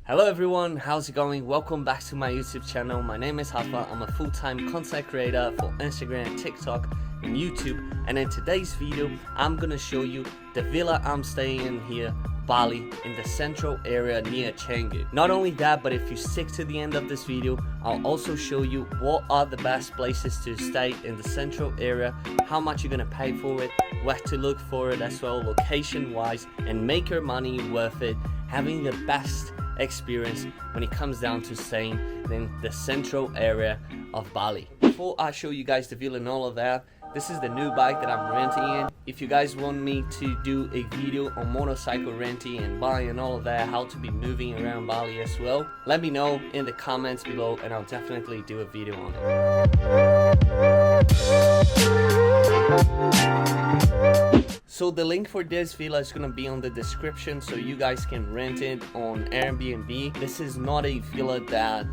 Hello everyone, how's it going? Welcome back to my YouTube channel. My name is Hafa. I'm a full-time content creator for Instagram, TikTok, and YouTube. And in today's video, I'm gonna show you the villa I'm staying in here, Bali, in the central area near Canggu. Not only that, but if you stick to the end of this video, I'll also show you what are the best places to stay in the central area, how much you're gonna pay for it, where to look for it as well, location-wise, and make your money worth it, having the best experience when it comes down to staying in the central area of Bali. Before I show you guys the villa and all of that, this is the new bike that I'm renting in. If you guys want me to do a video on motorcycle renting and buying and all of that, how to be moving around Bali as well, let me know in the comments below and I'll definitely do a video on it. So the link for this villa is gonna be on the description so you guys can rent it on Airbnb. This is not a villa that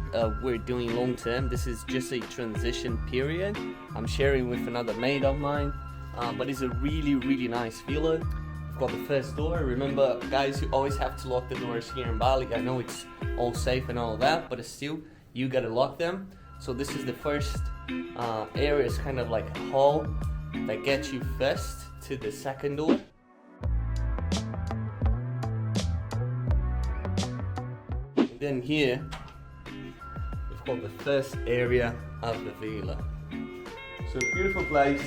we're doing long term. This is just a transition period. I'm sharing with another mate of mine, but it's a really nice villa. We've got the first door. Remember guys, you always have to lock the doors here in Bali. I know it's all safe and all that, but still you gotta lock them. So this is the first area. It's kind of like a hall that gets you first to the second door. And then here we've got the first area of the villa. So beautiful place.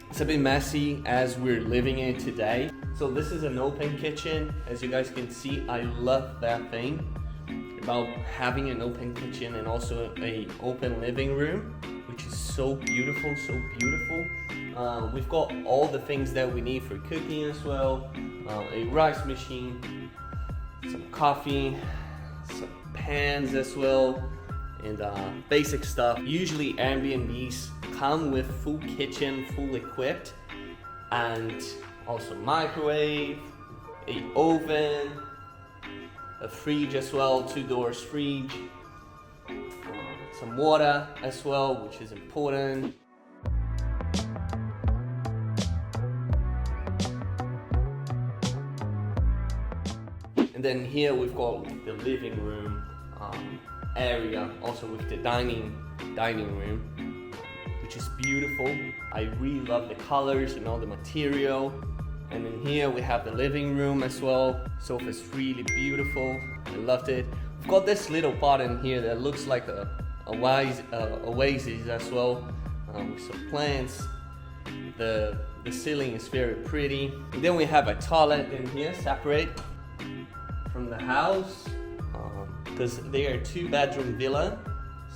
It's a bit messy as we're living in today. So this is an open kitchen. As you guys can see, I love that thing about having an open kitchen and also a open living room, which is so beautiful, so beautiful. We've got all the things that we need for cooking as well. A rice machine, some coffee, some pans as well, and basic stuff. Usually Airbnbs come with full kitchen, full equipped, and also microwave, a oven, a fridge as well, 2 doors fridge, some water as well, which is important. And then here we've got the living room area, also with the dining room, which is beautiful. I really love the colors and all the material. And then here we have the living room as well. Sofa's really beautiful. I loved it. We've got this little pot in here that looks like a oasis as well, with some plants. The ceiling is very pretty. And then we have a toilet in here, separate from the house, because they are 2-bedroom villa.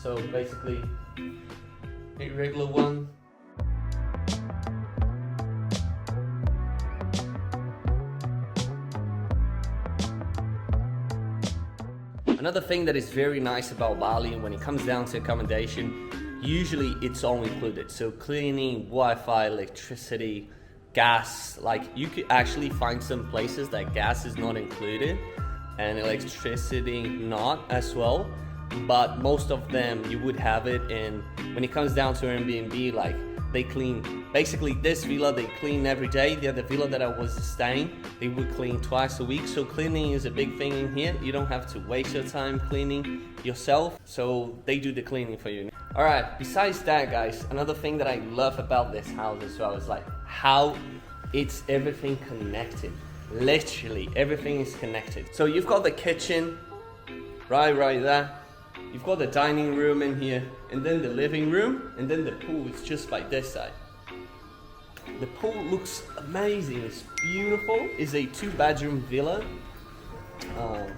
So basically a regular one. Another thing that is very nice about Bali when it comes down to accommodation, usually it's all included. So cleaning, Wi-Fi, electricity, gas. Like you could actually find some places that gas is not included and electricity not as well. But most of them you would have it. And when it comes down to Airbnb, like they clean, basically this villa they clean every day. The other villa that I was staying, they would clean twice a week. So cleaning is a big thing in here. You don't have to waste your time cleaning yourself, so they do the cleaning for you. All right, besides that guys, another thing that I love about this house as well is like how it's everything connected. Literally everything is connected. So you've got the kitchen right there. You've got the dining room in here, and then the living room, and then the pool is just by this side. The pool looks amazing. It's beautiful. It's a 2-bedroom villa.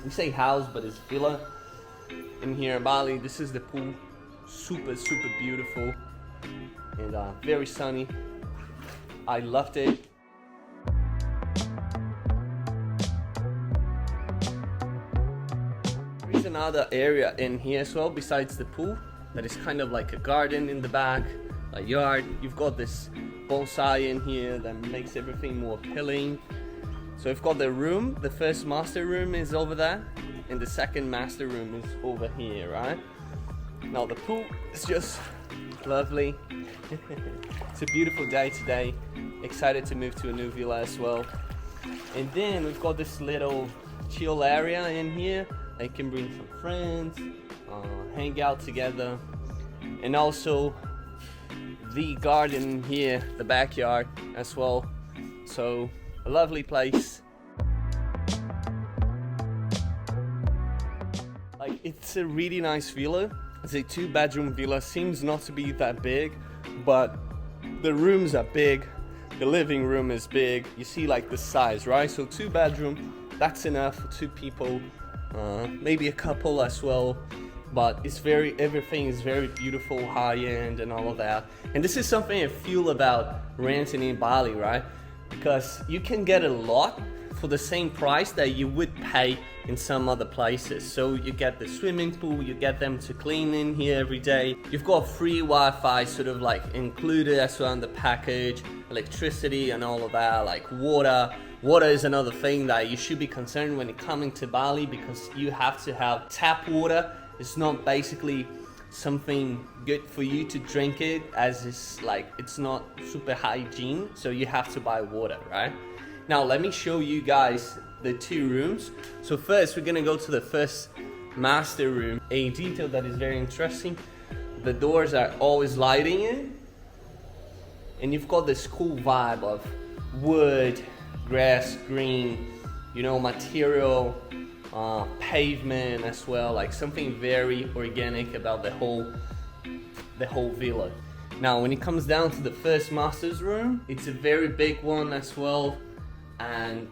We say house, but it's villa in here in Bali. This is the pool. Super beautiful and very sunny. I loved it. There's another area in here as well besides the pool that is kind of like a garden in the back, a yard. You've got this bonsai in here that makes everything more appealing. So we've got the room. The first master room is over there and the second master room is over here, right? Now the pool is just lovely. It's a beautiful day today. Excited to move to a new villa as well. And then we've got this little chill area in here. They can bring some friends, hang out together. And also the garden here, the backyard as well. So a lovely place. Like, it's a really nice villa. It's a 2-bedroom villa. Seems not to be that big, but the rooms are big. The living room is big. You see like the size, right? So 2-bedroom, that's enough for 2 people, maybe a couple as well. But everything is very beautiful, high-end and all of that. And this is something I feel about renting in Bali, right? Because you can get a lot for the same price that you would pay in some other places. So you get the swimming pool, you get them to clean in here every day. You've got free Wi-Fi sort of like included as well in the package, electricity and all of that, like water. Water is another thing that you should be concerned when you're coming to Bali, because you have to have tap water. It's not basically something good for you to drink it, as it's not super hygiene, so you have to buy water, right? Now let me show you guys the 2 rooms. So first we're gonna go to the first master room. A detail that is very interesting, the doors are always lighting in, and you've got this cool vibe of wood, grass, green, you know, material, pavement as well, like something very organic about the whole villa. Now when it comes down to the first master's room, it's a very big one as well, and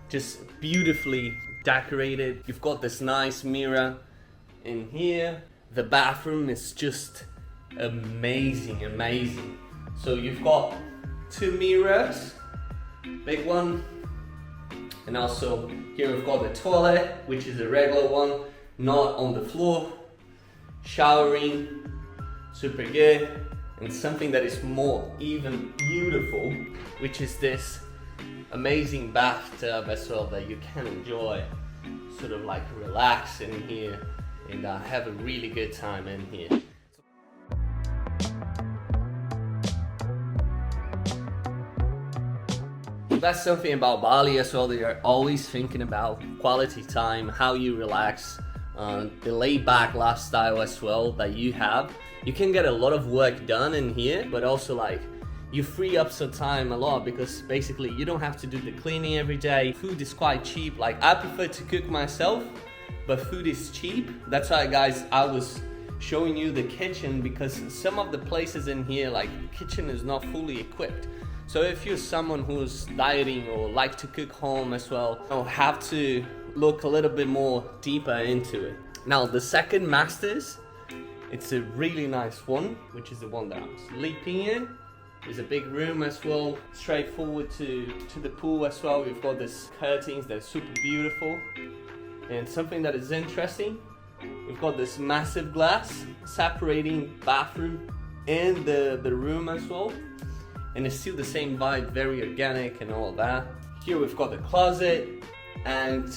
just beautifully decorated. You've got this nice mirror in here. The bathroom is just amazing. So you've got 2 mirrors, big one, and also here we've got the toilet, which is a regular one, not on the floor. Showering, super good. And something that is more even beautiful, which is this amazing bathtub as well, that you can enjoy, sort of like relax in here and have a really good time in here. That's something about Bali as well, that you're always thinking about quality time, how you relax, the laid back lifestyle as well that you have. You can get a lot of work done in here, but also like you free up some time a lot, because basically you don't have to do the cleaning every day. Food is quite cheap. Like, I prefer to cook myself, but food is cheap. That's why, guys, I was showing you the kitchen, because some of the places in here, like, kitchen is not fully equipped. So if you're someone who's dieting or like to cook home as well, you'll have to look a little bit more deeper into it. Now the second master's, it's a really nice one, which is the one that I'm sleeping in. There's a big room as well, straightforward to the pool as well. We've got these curtains that are super beautiful. And something that is interesting, we've got this massive glass separating bathroom and the room as well. And it's still the same vibe, very organic and all that. Here we've got the closet, and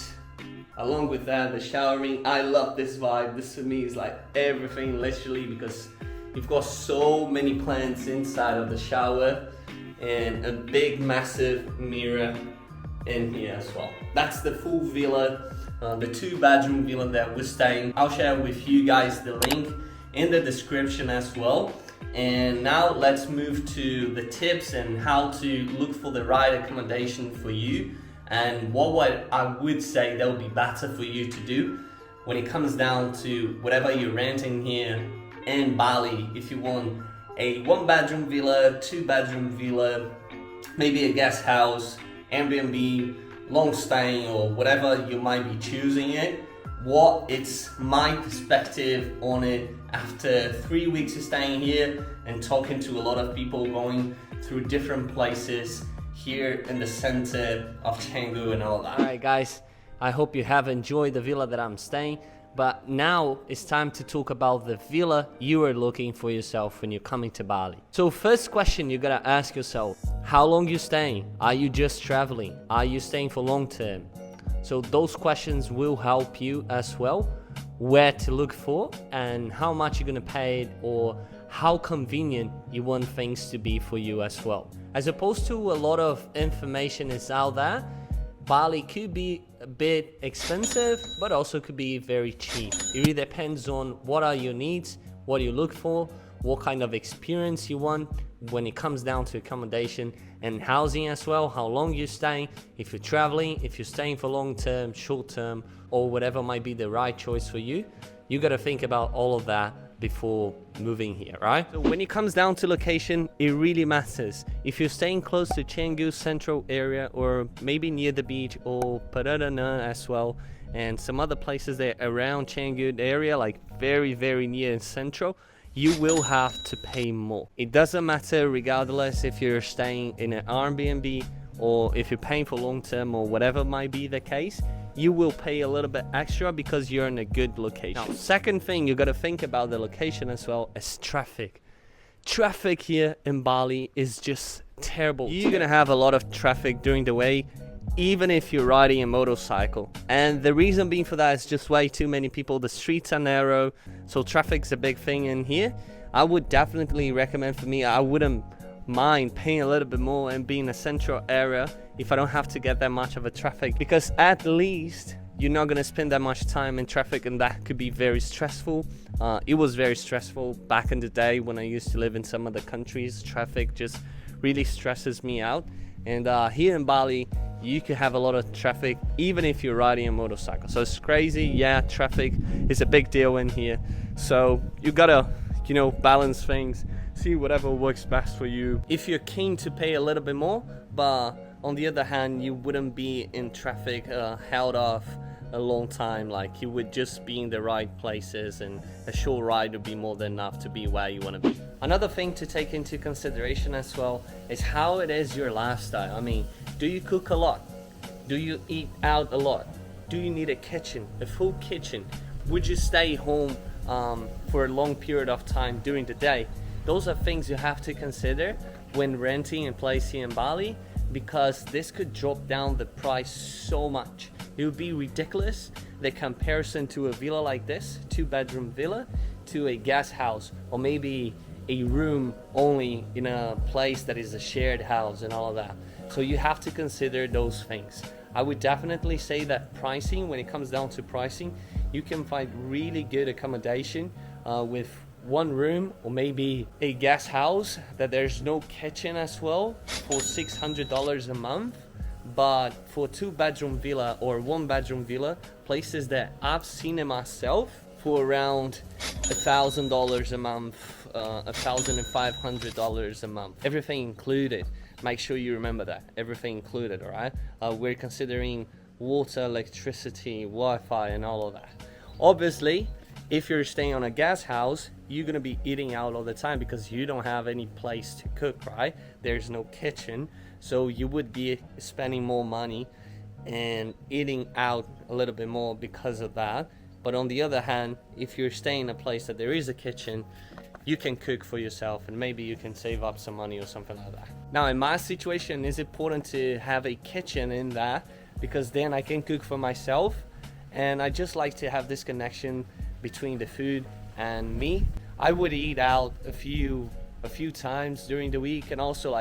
along with that, the showering. I love this vibe. This for me is like everything, literally, because you've got so many plants inside of the shower and a big massive mirror in here as well. That's the full villa, the 2-bedroom villa that we're staying. I'll share with you guys the link in the description as well. And now let's move to the tips and how to look for the right accommodation for you, and what I would say that would be better for you to do when it comes down to whatever you're renting here in Bali. If you want a 1-bedroom villa, 2-bedroom villa, maybe a guest house, Airbnb, long staying, or whatever you might be choosing it, what it's my perspective on it after 3 weeks of staying here and talking to a lot of people going through different places here in the center of Canggu and all that. Alright guys, I hope you have enjoyed the villa that I'm staying, but now it's time to talk about the villa you are looking for yourself when you're coming to Bali. So first question you gotta ask yourself, how long you staying? Are you just traveling? Are you staying for long term? So those questions will help you as well, where to look for and how much you're gonna pay, or how convenient you want things to be for you as well. As opposed to a lot of information is out there, Bali could be a bit expensive, but also could be very cheap. It really depends on what are your needs, what you look for, what kind of experience you want when it comes down to accommodation and housing as well, how long you're staying, if you're traveling, if you're staying for long term, short term, or whatever might be the right choice for you. You got to think about all of that before moving here, right? So when it comes down to location, it really matters. If you're staying close to Canggu central area, or maybe near the beach, or Paradana as well, and some other places there around Canggu area, like very near and central, you will have to pay more. It doesn't matter regardless if you're staying in an Airbnb or if you're paying for long term or whatever might be the case. You will pay a little bit extra because you're in a good location. Now, second thing you got to think about the location as well is traffic. Traffic here in Bali is just terrible. You're gonna have a lot of traffic during the way, even if you're riding a motorcycle. And the reason being for that is just way too many people. The streets are narrow, so traffic's a big thing in here. I would definitely recommend, for me, I wouldn't mind paying a little bit more and being in a central area if I don't have to get that much of a traffic, because at least you're not going to spend that much time in traffic, and that could be very stressful. It was very stressful back in the day when I used to live in some other countries. Traffic just really stresses me out, and here in Bali you could have a lot of traffic even if you're riding a motorcycle. So it's crazy. Yeah, traffic is a big deal in here, so you gotta balance things, see whatever works best for you. If you're keen to pay a little bit more, but on the other hand you wouldn't be in traffic held off a long time, like you would just be in the right places, and a short ride would be more than enough to be where you want to be. Another thing to take into consideration as well is how it is your lifestyle. I mean, do you cook a lot? Do you eat out a lot? Do you need a kitchen, a full kitchen? Would you stay home for a long period of time during the day? Those are things you have to consider when renting a place here in Bali, because this could drop down the price so much. It would be ridiculous, the comparison to a villa like this, 2-bedroom villa, to a guest house, or maybe a room only in a place that is a shared house and all of that. So you have to consider those things. I would definitely say that pricing, when it comes down to pricing, you can find really good accommodation with one room or maybe a guest house that there's no kitchen as well for $600 a month. But for 2-bedroom villa or 1-bedroom villa, places that I've seen it myself, for around $1,000 a month, $1,500 a month, everything included. Make sure you remember that, everything included. All right, we're considering water, electricity, Wi-Fi, and all of that. Obviously, if you're staying on a guest house, you're gonna be eating out all the time because you don't have any place to cook, right? There's no kitchen, so you would be spending more money and eating out a little bit more because of that. But on the other hand, if you're staying in a place that there is a kitchen, you can cook for yourself and maybe you can save up some money or something like that. Now, in my situation, it's important to have a kitchen in that, because then I can cook for myself, and I just like to have this connection between the food and me. I would eat out a few times during the week, and also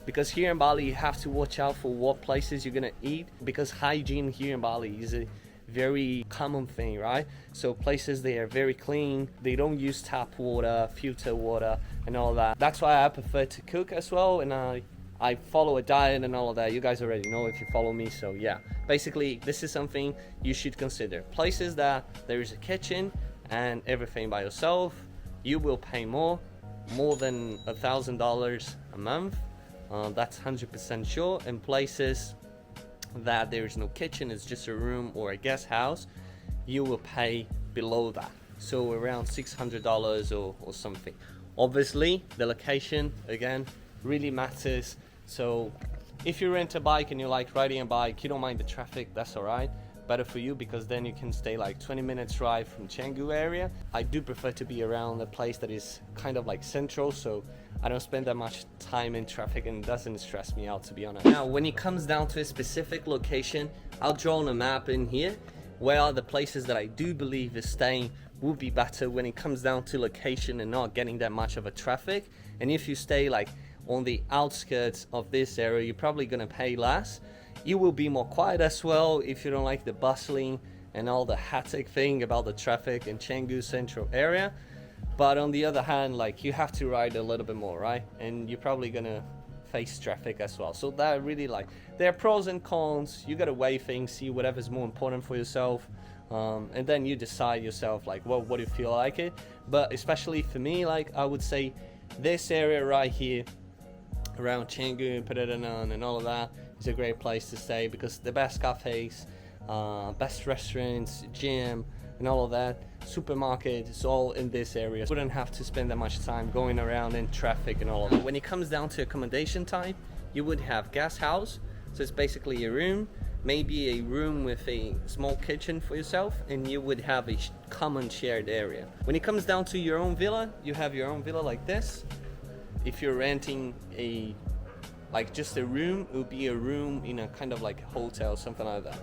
because here in Bali you have to watch out for what places you're gonna eat, because hygiene here in Bali is a very common thing, right? So places, they are very clean, they don't use tap water, filter water, and all that. That's why I prefer to cook as well, and I follow a diet and all of that. You guys already know if you follow me. So yeah, basically this is something you should consider. Places that there is a kitchen and everything by yourself, you will pay more than $1,000 a month. That's 100% sure. In places that there is no kitchen, it's just a room or a guest house, you will pay below that, so around $600 or something. Obviously, the location again really matters. So if you rent a bike and you like riding a bike, you don't mind the traffic, that's all right. Better for you, because then you can stay like 20 minutes drive from Canggu area. I do prefer to be around a place that is kind of like central, so I don't spend that much time in traffic and it doesn't stress me out, to be honest. Now, when it comes down to a specific location, I'll draw on a map in here where are the places that I do believe is staying would be better when it comes down to location and not getting that much of a traffic. And if you stay like on the outskirts of this area, you're probably gonna pay less. It will be more quiet as well if you don't like the bustling and all the hectic thing about the traffic in Canggu central area. But on the other hand, like, you have to ride a little bit more, right? And you're probably gonna face traffic as well. So that really, like, there are pros and cons. You gotta weigh things, see whatever's more important for yourself, and then you decide yourself, like, what do you feel like it. But especially for me, like, I would say this area right here around Canggu, Peredanan and all of that is a great place to stay, because the best cafes, best restaurants, gym and all of that, supermarket, is all in this area. So wouldn't have to spend that much time going around in traffic and all of that. When it comes down to accommodation type, you would have guest house, so it's basically a room, maybe a room with a small kitchen for yourself, and you would have a common shared area. When it comes down to your own villa, you have your own villa like this. If you're renting a, like, just a room, it would be a room in a kind of like a hotel, something like that.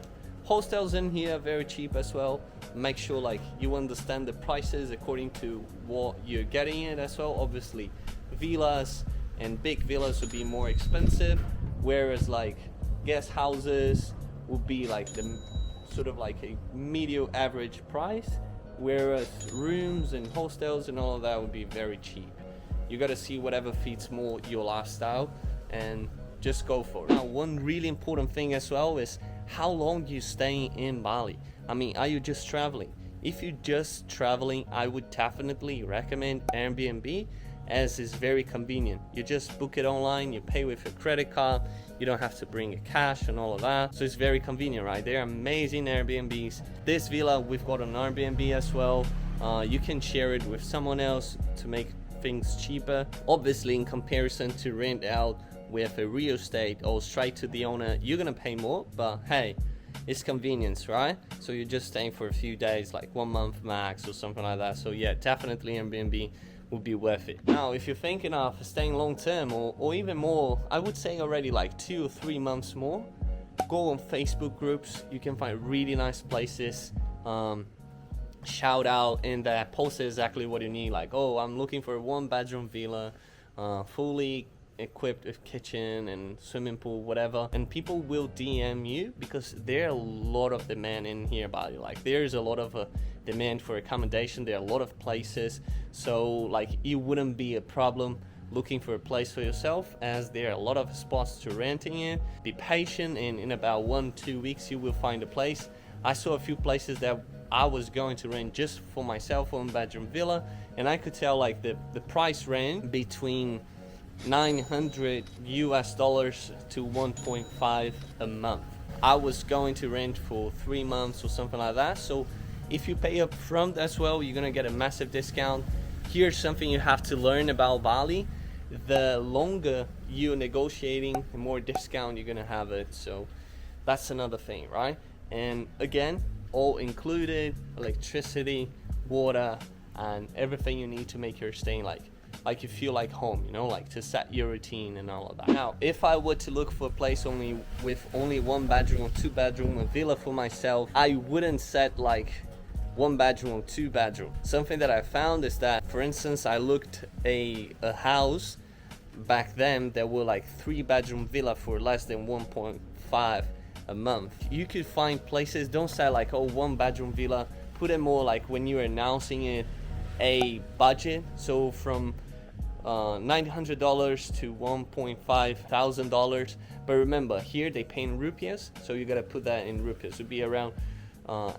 Hostels in here are very cheap as well. Make sure, like, you understand the prices according to what you're getting it as well. Obviously, villas and big villas would be more expensive, whereas like guest houses would be like the sort of like a medium average price, whereas rooms and hostels and all of that would be very cheap. You got to see whatever fits more your lifestyle and just go for it. Now, one really important thing as well is how long you stay in Bali. I mean, are you just traveling? If you're just traveling, I would definitely recommend Airbnb, as it's very convenient. You just book it online, you pay with your credit card, you don't have to bring a cash and all of that. So it's very convenient, right? They're amazing Airbnbs. This villa, we've got an Airbnb as well. You can share it with someone else to make things cheaper. Obviously, in comparison to rent out with a real estate or straight to the owner, you're gonna pay more, but hey, it's convenience, right? So you're just staying for a few days, like 1 month max or something like that. So yeah, definitely Airbnb would be worth it. Now, if you're thinking of staying long term or even more, I would say already like 2 or 3 months more, go on Facebook groups. You can find really nice places. Shout out in that, post exactly what you need, like, oh, I'm looking for a 1-bedroom villa, fully equipped with kitchen and swimming pool, whatever, and people will DM you because there are a lot of demand in here, Bali. Like, there's a lot of demand for accommodation. There are a lot of places, so like, it wouldn't be a problem looking for a place for yourself, as there are a lot of spots to renting in. Be patient, and in about 1-2 weeks you will find a place. I saw a few places that I was going to rent just for myself, 1-bedroom villa, and I could tell like the price range between $900 to 1.5 a month. I was going to rent for 3 months or something like that. So if you pay up front as well, you're gonna get a massive discount. Here's something you have to learn about Bali: the longer you're negotiating, the more discount you're gonna have it. So that's another thing, right? And again, all included, electricity, water, and everything you need to make your stay like you feel like home, you know, like to set your routine and all of that. Now, if I were to look for a place with only 1 bedroom or 2 bedroom, a villa for myself, I wouldn't set like 1 bedroom or 2 bedroom. Something that I found is that, for instance, I looked a house back then that were like 3-bedroom villa for less than 1.5 a month. You could find places, don't say like, oh, 1-bedroom villa, put it more like when you're announcing it, a budget, so from $900 to $1.5 thousand. But remember, here they pay in rupees, so you gotta put that in rupees. It would be around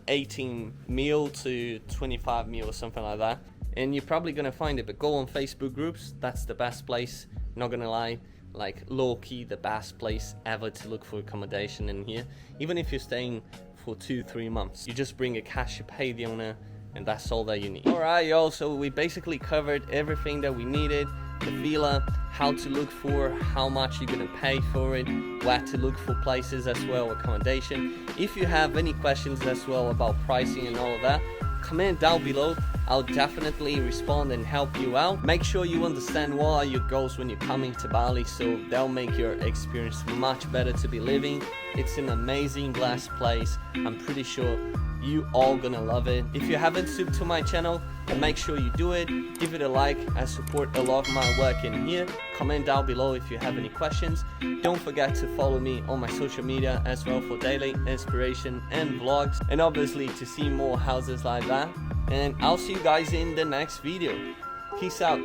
18 mil to 25 mil or something like that, and you're probably gonna find it. But go on Facebook groups, that's the best place, not gonna lie. Like, low-key the best place ever to look for accommodation in here. Even if you're staying for 2-3 months, you just bring a cash, you pay the owner, and that's all that you need. Alright, y'all, so we basically covered everything that we needed: the villa, how to look for, how much you're gonna pay for it, where to look for places as well, accommodation. If you have any questions as well about pricing and all of that, comment down below. I'll definitely respond and help you out. Make sure you understand what are your goals when you're coming to Bali, so they'll make your experience much better to be living. It's an amazing, blessed place. I'm pretty sure You all gonna love it. If you haven't subbed to my channel, make sure you do it. Give it a like. I support a lot of my work in here. Comment down below if you have any questions. Don't forget to follow me on my social media as well for daily inspiration and vlogs, and obviously to see more houses like that. And I'll see you guys in the next video. Peace out.